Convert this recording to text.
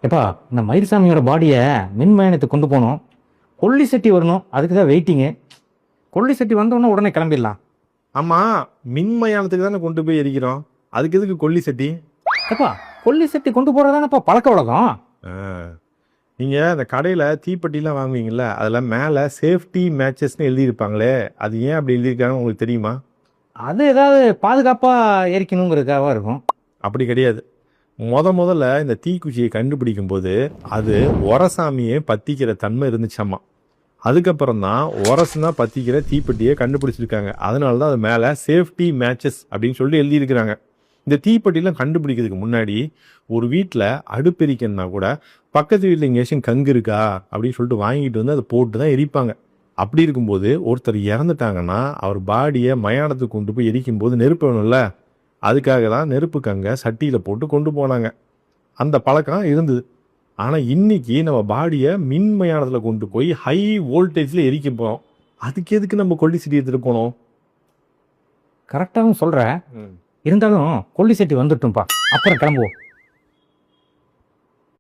எப்பா இந்த மயில்சாமியோட பாடியை மின்மயனத்துக்கு கொண்டு போகணும். கொல்லி சட்டி வரணும், அதுக்கு தான் வெயிட்டிங்கு. கொல்லி சட்டி வந்தோடனே உடனே கிளம்பிடலாம். ஆமாம், மின்மயானத்துக்கு தானே கொண்டு போய் எரிக்கிறோம், அதுக்கு எதுக்கு கொல்லி சட்டி? எப்பா கொல்லி சட்டி கொண்டு போகிறதானப்பா பழக்க வழக்கம். நீங்கள் அந்த கடையில் தீப்பெட்டிலாம் வாங்குவீங்கள்ல, அதில் மேலே சேஃப்டி மேட்சஸ்ன்னு எழுதியிருப்பாங்களே, அது ஏன் அப்படி எழுதியிருக்காங்க உங்களுக்கு தெரியுமா? அது ஏதாவது பாதுகாப்பாக எரிக்கணுங்கிறதுக்காக இருக்கும். அப்படி கிடையாது. முதல்ல இந்த தீக்குச்சியை கண்டுபிடிக்கும் போது அது ஒரசாமியே பற்றிக்கிற தன்மை இருந்துச்சாமா. அதுக்கப்புறம் தான் ஒரசுனா பற்றிக்கிற தீப்பெட்டியை கண்டுபிடிச்சிருக்காங்க. அதனால தான் அது மேலே சேஃப்டி மேட்சஸ் அப்படின்னு சொல்லி எழுதியிருக்கிறாங்க. இந்த தீப்பெட்டிலாம் கண்டுபிடிக்கிறதுக்கு முன்னாடி ஒரு வீட்டில் அடுப்பெரிக்கணுன்னா கூட பக்கத்து வீட்டில் எங்கேயாச்சும் கங்கு இருக்கா அப்படின்னு சொல்லிட்டு வாங்கிட்டு வந்து அதை போட்டு தான் எரிப்பாங்க. அப்படி இருக்கும்போது ஒருத்தர் இறந்துட்டாங்கன்னா அவர் பாடியை மயானத்துக்கு கொண்டு போய் எரிக்கும்போது நெருப்பு வேணும்ல, அதுக்காக தான் நெருப்பு கங்கை சட்டியில் போட்டு கொண்டு போனாங்க. அந்த பழக்கம் இருந்தது. ஆனால் இன்னைக்கு நம்ம பாடியை மின் மயானத்தில் கொண்டு போய் ஹை வோல்டேஜில் எரிக்க போகிறோம். அதுக்கு எதுக்கு நம்ம கொல்லி சட்டி எடுத்துகிட்டு போனோம்? கரெக்டாகவும் சொல்கிற. இருந்தாலும் கொல்லி சட்டி வந்துட்டும்பா, அப்புறம் கிளம்புவோம்.